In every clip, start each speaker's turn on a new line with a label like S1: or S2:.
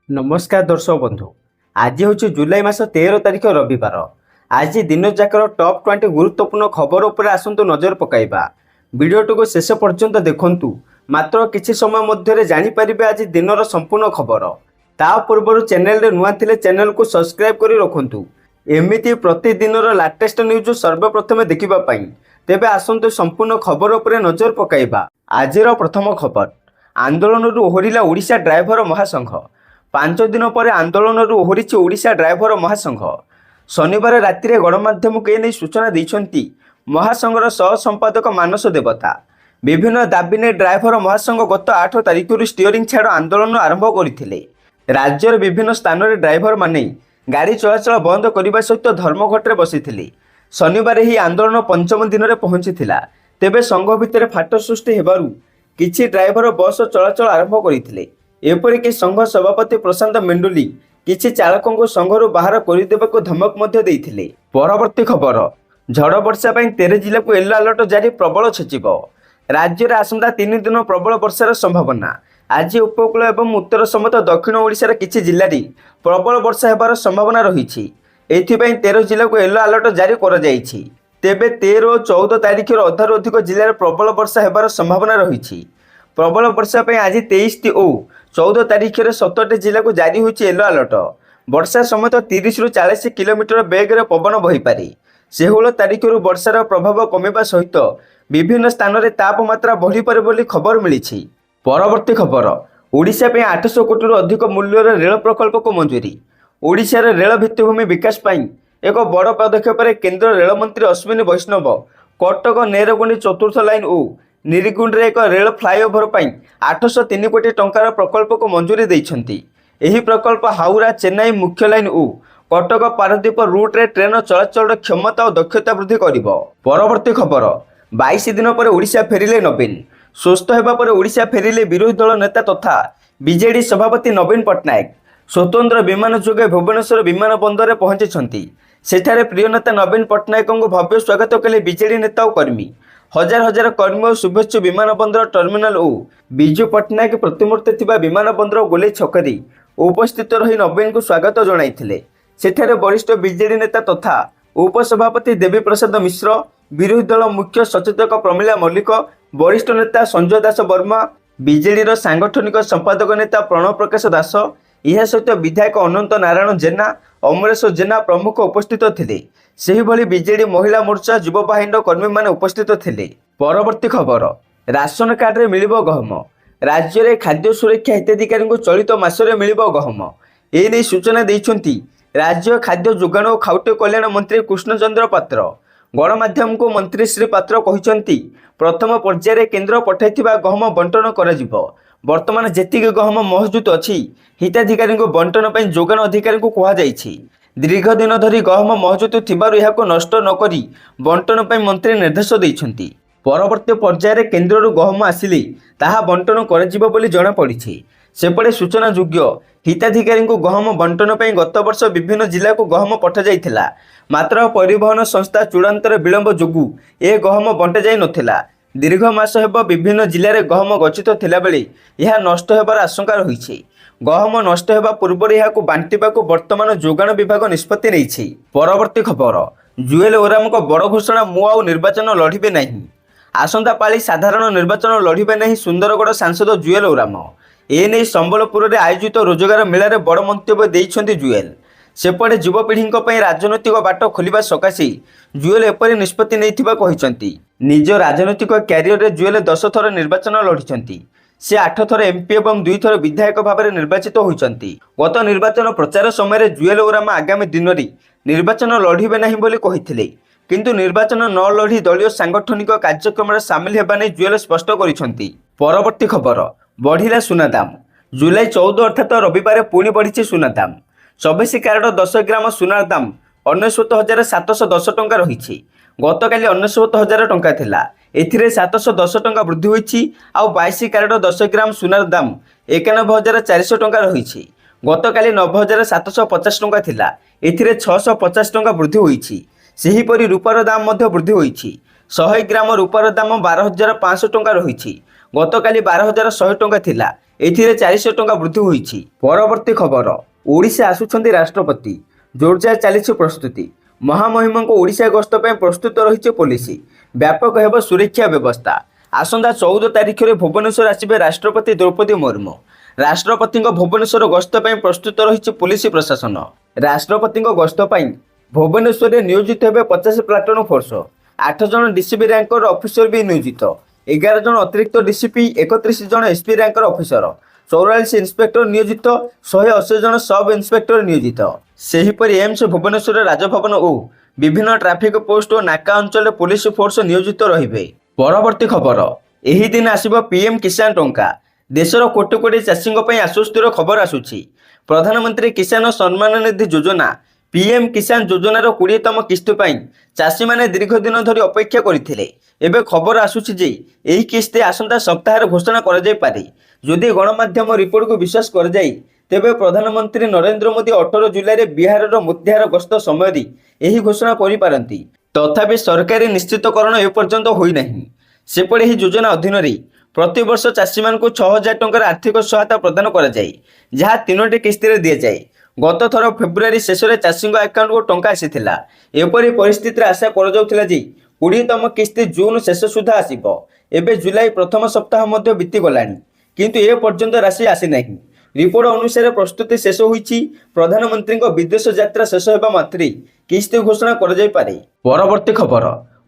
S1: नमस्कार दर्शक बंधु। आज हूँ जुलाई मास 13 तारिख रविवार। आज दिन जाकर टॉप 20 गुरुत्वपूर्ण खबर उपर आसतु नजर पकाइबा। वीडियोटी को शेष पर्यंत देखंतु। मात्र किछि समय मध्य जानीपारे आज दिनर संपूर्ण खबर। ता पूर्व चैनल रे नुआ थिले चैनल को सब्सक्राइब करी रखंतु। एमिति प्रतिदिनर लाटेस्ट न्यूज सर्वप्रथम देखिबा पई। तेबे आसंतु संपूर्ण खबर उपर नजर पकाइबा। आजिर प्रथम खबर, आंदोलन ओहरिला ओडिशा ड्राइवर महासंघ। 5 दिन पर आंदोलन ओहरी ओडिशा ड्राइवर महासंघ। शनिवार राति गणमाध्यम को नहीं सूचना देइछंती महासंघर सह संपादक मानस देवता। विभिन्न दाबी ने ड्राइवर महासंघ गत 8 तारिख स्टीयरिंग छाड़ आंदोलन आरंभ करथिले। राज्यर विभिन्न स्थान में ड्राइवर माने गाड़ी चलाचल बंद करने सहित धर्मघटे बसी। शनिवार ही आंदोलन पंचम दिन में पहुंची। तेबे संघ भितर फाट सृष्टि हेबारु किछि ड्राइवर बस चलाचल आरंभ करथिले। एपरिक संघ सभापति प्रशांत मेंडुली किछि चालकों को संघरू बाहर करदेवाक धमक मध्य देइथिले। परवर्ती खबर, झड़ वर्षा 13 जिला को येलो अलर्ट जारी, प्रबल छेचिब। राज्य में आसंता 3 दिन प्रबल वर्षार संभावना। आज उपकूल एवं उत्तर समेत दक्षिण ओडिशार किछि जिल्ला रे प्रबल वर्षा हेबार संभावना रहिछि। एथिपाई 13 जिला को येलो अलर्ट जारी करा जाइछि। तेबे 13 और 14 तारिख अधारू अधिक जिले में प्रबल वर्षा हेबार संभावना रहिछि। प्रबल वर्षा पे आज 23 और 14 तारिख में 17 जिला को जारी होइछि येलो अलर्ट। वर्षा समेत 30 रु 40 किलोमीटर बेगर पवन बहीपारे। 16 तारिख वर्षार प्रभाव कमिबा सहित विभिन्न स्थान में तापमात्रा बढ़ीपारे बोली खबर मिली। परवर्ती खबर, ओडिशा पे 800 कोटी रु अधिक मूल्यर रेल प्रकल्प को मंजूरी। ओडिशार रेल भित्तिभूमि विकास पाई एक बड़ पदक्षेप केंद्र रेल मंत्री अश्विनी वैष्णव कटक नेरगुंडी चतुर्थ लाइन और निरीगुंडी एक रेल फ्लाईओवर पर 803 कोटी टंकार प्रकल्प को मंजूरी देइछंती। एही प्रकल्प हावड़ा चेन्नई मुख्य लाइन और कटक पारादीप रूट रे ट्रेन चलाचल क्षमता और दक्षता वृद्धि करिबो। परवर्ती खबर, 22 दिन पर ओडिशा फेरिले नवीन। सुस्थ हेबा पर ओडिशा फेरिले विरोधी दल नेता तथा बीजेडी सभापति नवीन पट्टनायक। स्वतंत्र विमान जोगे भुवनेश्वर विमान बंदर में पहुंची। सेठारे प्रिय नेता नवीन पट्टनायक को भव्य स्वागत कले बीजेडी नेता और कर्मी। हजार हजार कर्मी और शुभेच्छु विमान बंदर टर्मिनाल और विजु पट्टनायक प्रतिमूर्ति थिबा विमान बंदर गोले छकरी उपस्थित रही नवीन को स्वागत जणाइथिले। सेठारे वरिष्ठ बीजेडी नेता तथा उपसभापति देवी प्रसाद मिश्र, विरोधी दल मुख्य सचेतक प्रमिला मल्लिक, वरिष्ठ नेता संजय दास वर्मा, बीजेडी सांगठनिक संपादक नेता प्रणव प्रकाश दास, यह सहित विधायक अनंत नारायण जेना, अमरेश जेना प्रमुख उपस्थित थिले। सेही भली बीजेडी महिला मोर्चा युव बाहिनी कर्मी माने उपस्थित थिले। परवर्ती खबर, राशन कार्ड रे मिलिबो गहम। राज्य में खाद्य सुरक्षा हिताधिकारी को चलित मासरे मिलिबो गहम। एने सूचना देइछंती राज्य खाद्य जोगाण और खाउट्य कल्याण मंत्री कृष्णचंद्र पात्र। गणमाध्यम को मंत्री श्री पात्र कहिसंती प्रथम पर्यायर केंद्र पठाइथिबा गहम बंटन कराजिबो। वर्तमान जेतिक गहम मौजूद अछि हिताधिकारी को बंटन पर जोगाण अधिकारी को कहा जाइछि। दीर्घ दिन धरी गहम मौजूद थिबारु एहाको नष्ट न करी बंटन पर मंत्री निर्देश दैछंती। परवर्ती पर्यायर केंद्रରୁ गहम आसिले ताहा बंटन कराजिबो बोली जणा पड़िछि। सेपटे सूचना योग्य हिताधिकारी को गहम बंटन पर गत वर्ष विभिन्न जिला को गहम पठा जाइथिला। मात्र परिवहन संस्था चूड़ांतर विलंब जोगु ए गहम बंटा जाई नथिला। दीर्घ मास हेब विभिन्न जिले में गहम गच्छित थिला बेले यह नष्ट हेबार आशंका रही। गहम नष्ट हेबा पूर्व यह बांटिबाकू वर्तमान जोगाण विभाग निष्पत्ति नेइछि। परवर्ती खबर, जुएल ओराम को बड़ घोषणा, मु आउ निर्वाचन लड़िबे नहीं। आसंता पाली साधारण निर्वाचन लड़िबे नहीं सुंदरगढ़ सांसद जुएल ओराम। एने संबलपुर में आयोजित रोजगार मेला बड़ मंतव्य देइछंती जुएल। सेपटे युवपीढ़ी राजनैतिक बाट खोलिबा सकाशे जुएल एपरी निष्पत्ति नैथिबा कहिसंती। निज राजनैतिक क्यारियर जुएल 10 थर निर्वाचन लड़िछंती। से 8 थर एमपी और 2 थर विधायक भाव में निर्वाचित होइछंती। गत निर्वाचन प्रचार समय जुएल ओराम आगामी दिन में निर्वाचन लड़िबे नहीं बोली कहिथिले, किंतु निर्वाचन न लड़ी दलीय सांगठनिक कार्यक्रम सामिल हेबा नै जुएल स्पष्ट करिसंती। परवर्ती खबर, बढ़िला सुना दाम। जुलाई 14 अर्थात रविवार पुणी बढ़ी सुना दाम। 24 क्यारेट 10 ग्राम सुनार दाम 69,710 टंका रही। गत काली 69,000 टंका थिला। एथिरे 710 टंका वृद्धि होईछि। आउ 22 क्यारेट 10 ग्राम सुनार दाम 91,400 टंका रही। गत काली 9,750 टंका थिला। एथिरे 650 टंका वृद्धि होईछि। सेहीपरि रूपार दाम मध्य वृद्धि होईछि। 100 ग्राम रूपार दाम 12,500 टंका रही। गत काली 12,100 टंका थिला। ଏଥିରେ 400 ଟଙ୍କା ବୃଦ୍ଧି ହୋଇଛି। ପରବର୍ତ୍ତୀ ଖବର, ଓଡ଼ିଶା ଆସୁଛନ୍ତି ରାଷ୍ଟ୍ରପତି, ଜୋରଦାର ଚାଲିଛି ପ୍ରସ୍ତୁତି। ମହାମହିମଙ୍କ ଓଡ଼ିଶା ଗସ୍ତ ପାଇଁ ପ୍ରସ୍ତୁତ ରହିଛି ପୋଲିସ, ବ୍ୟାପକ ହେବ ସୁରକ୍ଷା ବ୍ୟବସ୍ଥା। ଆସନ୍ତା 14 ତାରିଖରେ ଭୁବନେଶ୍ୱର ଆସିବେ ରାଷ୍ଟ୍ରପତି ଦ୍ରୌପଦୀ ମୁର୍ମୁ। ରାଷ୍ଟ୍ରପତିଙ୍କ ଭୁବନେଶ୍ୱର ଗସ୍ତ ପାଇଁ ପ୍ରସ୍ତୁତ ରହିଛି ପୋଲିସ ପ୍ରଶାସନ। ରାଷ୍ଟ୍ରପତିଙ୍କ ଗସ୍ତ ପାଇଁ ଭୁବନେଶ୍ୱରରେ ନିୟୋଜିତ ହେବେ 50 ପ୍ଲାଟୁନ ଫୋର୍ସ। 8 ଜଣ ଡିସିପି ରାଙ୍କର ଅଫିସର ବି ନିୟୋଜିତ। 11 ଜଣ ଅତିରିକ୍ତ ଡିସିପି, 31 ଜଣ ଏସ୍ପି ରାଙ୍କର ଅଫିସର, 44 ଇନ୍ସପେକ୍ଟର ନିୟୋଜିତ, 180 ଜଣ ସବ୍ ଇନ୍ସପେକ୍ଟର ନିୟୋଜିତ। ସେହିପରି ଏମ୍ସ ଭୁବନେଶ୍ୱର, ରାଜଭବନ ଓ ବିଭିନ୍ନ ଟ୍ରାଫିକ ପୋଷ୍ଟ ଓ ନାକା ଅଞ୍ଚଳରେ ପୋଲିସ ଫୋର୍ସ ନିୟୋଜିତ ରହିବେ। ପରବର୍ତ୍ତୀ ଖବର, ଏହି ଦିନ ଆସିବ ପିଏମ୍ କିଷାନ ଟଙ୍କା। ଦେଶର କୋଟି କୋଟି ଚାଷୀଙ୍କ ପାଇଁ ଆଶ୍ୱସ୍ତିର ଖବର ଆସୁଛି। ପ୍ରଧାନମନ୍ତ୍ରୀ କିଷାନ ସମ୍ମାନ ନିଧି ଯୋଜନା ପିଏମ୍ କିଷାନ ଯୋଜନାର 20ତମ କିସ୍ତି ପାଇଁ ଚାଷୀମାନେ ଦୀର୍ଘ ଦିନ ଧରି ଅପେକ୍ଷା କରିଥିଲେ। ଏବେ ଖବର ଆସୁଛି ଯେ ଏହି କିସ୍ତି ଆସନ୍ତା ସପ୍ତାହରେ ଘୋଷଣା କରାଯାଇପାରେ। ଯଦି ଗଣମାଧ୍ୟମ ରିପୋର୍ଟକୁ ବିଶ୍ୱାସ କରାଯାଏ, ତେବେ ପ୍ରଧାନମନ୍ତ୍ରୀ ନରେନ୍ଦ୍ର ମୋଦି 18 ଜୁଲାଇରେ ବିହାରର ମୋତିହାର ଗସ୍ତ ସମୟରେ ଏହି ଘୋଷଣା କରିପାରନ୍ତି। ତଥାପି ସରକାରୀ ନିଶ୍ଚିତକରଣ ଏପର୍ଯ୍ୟନ୍ତ ହୋଇନାହିଁ। ସେପଟେ ଏହି ଯୋଜନା ଅଧୀନରେ ପ୍ରତିବର୍ଷ ଚାଷୀମାନଙ୍କୁ 6,000 ଟଙ୍କାର ଆର୍ଥିକ ସହାୟତା ପ୍ରଦାନ କରାଯାଏ, ଯାହା 3ଟି କିସ୍ତିରେ ଦିଆଯାଏ। ଗତ ଥର ଫେବୃଆରୀ ଶେଷରେ ଚାଷୀଙ୍କ ଆକାଉଣ୍ଟକୁ ଟଙ୍କା ଆସିଥିଲା। ଏପରି ପରିସ୍ଥିତିରେ ଆଶା କରାଯାଉଥିଲା ଯେ 20ତମ କିସ୍ତି ଜୁନ୍ ଶେଷ ସୁଦ୍ଧା ଆସିବ। ଏବେ ଜୁଲାଇ ପ୍ରଥମ ସପ୍ତାହ ମଧ୍ୟ ବିତିଗଲାଣି, କିନ୍ତୁ ଏ ପର୍ଯ୍ୟନ୍ତ ରାଶି ଆସିନାହିଁ। ରିପୋର୍ଟ ଅନୁସାରେ ପ୍ରସ୍ତୁତି ଶେଷ ହୋଇଛି। ପ୍ରଧାନମନ୍ତ୍ରୀଙ୍କ ବିଦେଶ ଯାତ୍ରା ଶେଷ ହେବା ମାତ୍ରେ କିସ୍ତି ଘୋଷଣା କରାଯାଇପାରେ। ପରବର୍ତ୍ତୀ ଖବର,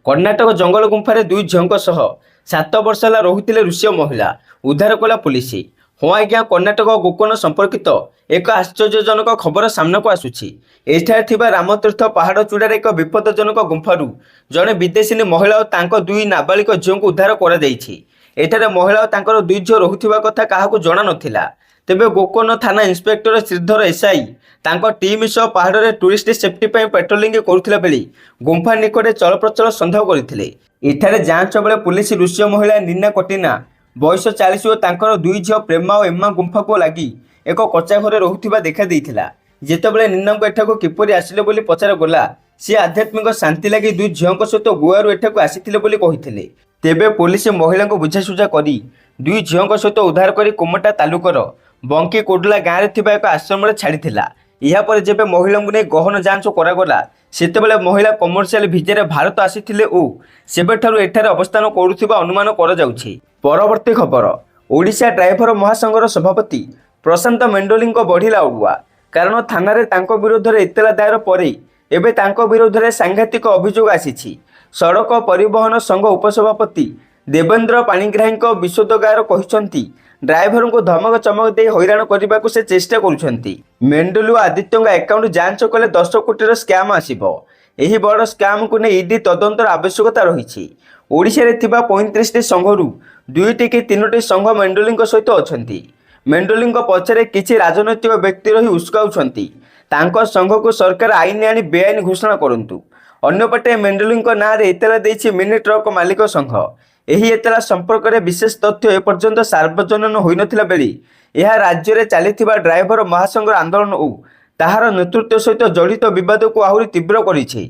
S1: କର୍ଣ୍ଣାଟକ ଜଙ୍ଗଲ ଗୁମ୍ଫାରେ 2 ଝିଅଙ୍କ ସହ 7 ବର୍ଷ ହେଲା ରହୁଥିଲେ ରୁଷୀୟ ମହିଳା, ଉଦ୍ଧାର କଲା ପୋଲିସ। ହଁ ଆଜ୍ଞା, କର୍ଣ୍ଣାଟକ ଗୋକର୍ଣ୍ଣ ସମ୍ପର୍କିତ ଏକ ଆଶ୍ଚର୍ଯ୍ୟଜନକ ଖବର ସାମ୍ନାକୁ ଆସୁଛି। ଏଠାରେ ଥିବା ରାମତୀର୍ଥ ପାହାଡ଼ ଚୂଡ଼ାରେ ଏକ ବିପଦଜନକ ଗୁମ୍ଫାରୁ ଜଣେ ବିଦେଶିନୀ ମହିଳା ଓ ତାଙ୍କ 2 ନାବାଳିକ ଝିଅଙ୍କୁ ଉଦ୍ଧାର କରାଯାଇଛି। ଏଠାରେ ମହିଳା ଓ ତାଙ୍କର 2 ଝିଅ ରହୁଥିବା କଥା କାହାକୁ ଜଣା ନଥିଲା। ତେବେ ଗୋକର୍ଣ୍ଣ ଥାନା ଇନ୍ସପେକ୍ଟର ଶ୍ରୀଧର ଏସ୍ଆଇ ତାଙ୍କ ଟିମ୍ ସହ ପାହାଡ଼ରେ ଟୁରିଷ୍ଟ ସେଫ୍ଟି ପାଇଁ ପାଟ୍ରୋଲିଂ କରୁଥିବା ବେଳେ ଗୁମ୍ଫା ନିକଟରେ ଚଳପ୍ରଚଳ ସନ୍ଦେହ କରିଥିଲେ। ଏଠାରେ ଯାଞ୍ଚ ବେଳେ ପୁଲିସ ରୁଷୀୟ ମହିଳା ନିନା କଟିନା, ବୟସ 40 ଓ ତାଙ୍କର 2 ଝିଅ ପ୍ରେମା ଓ ଏମା ଗୁମ୍ଫାକୁ ଲାଗି ଏକ କଚା ଘରେ ରହୁଥିବା ଦେଖାଦେଇଥିଲା। ଯେତେବେଳେ ନିନାଙ୍କୁ ଏଠାକୁ କିପରି ଆସିଲେ ବୋଲି ପଚରାଗଲା, ସେ ଆଧ୍ୟାତ୍ମିକ ଶାନ୍ତି ଲାଗି 2 ଝିଅଙ୍କ ସହିତ ଗୋଆରୁ ଏଠାକୁ ଆସିଥିଲେ ବୋଲି କହିଥିଲେ। ତେବେ ପୋଲିସ ମହିଳାଙ୍କୁ ବୁଝାସୁଝା କରି 2 ଝିଅଙ୍କ ସହିତ ଉଦ୍ଧାର କରି କୁମଟା ତାଲୁକର ବଙ୍କି କୋଡଲା ଗାଁରେ ଥିବା ଏକ ଆଶ୍ରମରେ ଛାଡ଼ିଥିଲା। ଏହାପରେ ଯେବେ ମହିଳାଙ୍କୁ ନେଇ ଗହନ ଯାଞ୍ଚ କରାଗଲା, ସେତେବେଳେ ମହିଳା କମର୍ସିଆଲ ଭିଜାରେ ଭାରତ ଆସିଥିଲେ ଓ ସେବେଠାରୁ ଏଠାରେ ଅବସ୍ଥାନ କରୁଥିବା ଅନୁମାନ କରାଯାଉଛି। ପରବର୍ତ୍ତୀ ଖବର, ଓଡ଼ିଶା ଡ୍ରାଇଭର ମହାସଂଘର ସଭାପତି ପ୍ରଶାନ୍ତ ମେଣ୍ଡୋଲିଙ୍କ ବଢ଼ିଲା ଅଡ଼ୁଆ। କାରଣ ଥାନାରେ ତାଙ୍କ ବିରୋଧରେ ଏତଲା ଦାୟର ପରେ ଏବେ ତାଙ୍କ ବିରୋଧରେ ସାଂଘାତିକ ଅଭିଯୋଗ ଆସିଛି। ସଡ଼କ ପରିବହନ ସଂଘ ଉପସଭାପତି ଦେବେନ୍ଦ୍ର ପାଣିଗ୍ରାହୀଙ୍କ ବିଶୋଧଗାର କହିଛନ୍ତି, ଡ୍ରାଇଭରଙ୍କୁ ଧମକ ଚମକ ଦେଇ ହଇରାଣ କରିବାକୁ ସେ ଚେଷ୍ଟା କରୁଛନ୍ତି। ମେଣ୍ଡୋଲି ଓ ଆଦିତ୍ୟଙ୍କ ଆକାଉଣ୍ଟ ଯାଞ୍ଚ କଲେ 10 କୋଟିର ସ୍କାମ୍ ଆସିବ। ଏହି ବଡ଼ ସ୍କାମ୍କୁ ନେଇ ଇଡି ତଦନ୍ତର ଆବଶ୍ୟକତା ରହିଛି। ଓଡ଼ିଶାରେ ଥିବା 35ଟି ସଂଘରୁ 2ଟି କି 3ଟି ସଂଘ ମେଣ୍ଡୋଲିଙ୍କ ସହିତ ଅଛନ୍ତି। ମେଣ୍ଡୋଲିଙ୍କ ପଛରେ କିଛି ରାଜନୈତିକ ବ୍ୟକ୍ତି ରହି ଉସ୍କାଉଛନ୍ତି। ତାଙ୍କ ସଂଘକୁ ସରକାର ଆଇନ ଆଣି ବେଆଇନ ଘୋଷଣା କରନ୍ତୁ। ଅନ୍ୟପଟେ ମେଣ୍ଡୋଲିଙ୍କ ନାଁରେ ଏତଲା ଦେଇଛି ମିନି ଟ୍ରକ୍ ମାଲିକ ସଂଘ। ଏହି ଏତଲା ସମ୍ପର୍କରେ ବିଶେଷ ତଥ୍ୟ ଏପର୍ଯ୍ୟନ୍ତ ସାର୍ବଜନୀନ ହୋଇନଥିଲା ବେଳେ ଏହା ରାଜ୍ୟରେ ଚାଲିଥିବା ଡ୍ରାଇଭର ମହାସଂଘର ଆନ୍ଦୋଳନ ଓ ତାହାର ନେତୃତ୍ୱ ସହିତ ଜଡ଼ିତ ବିବାଦକୁ ଆହୁରି ତୀବ୍ର କରିଛି।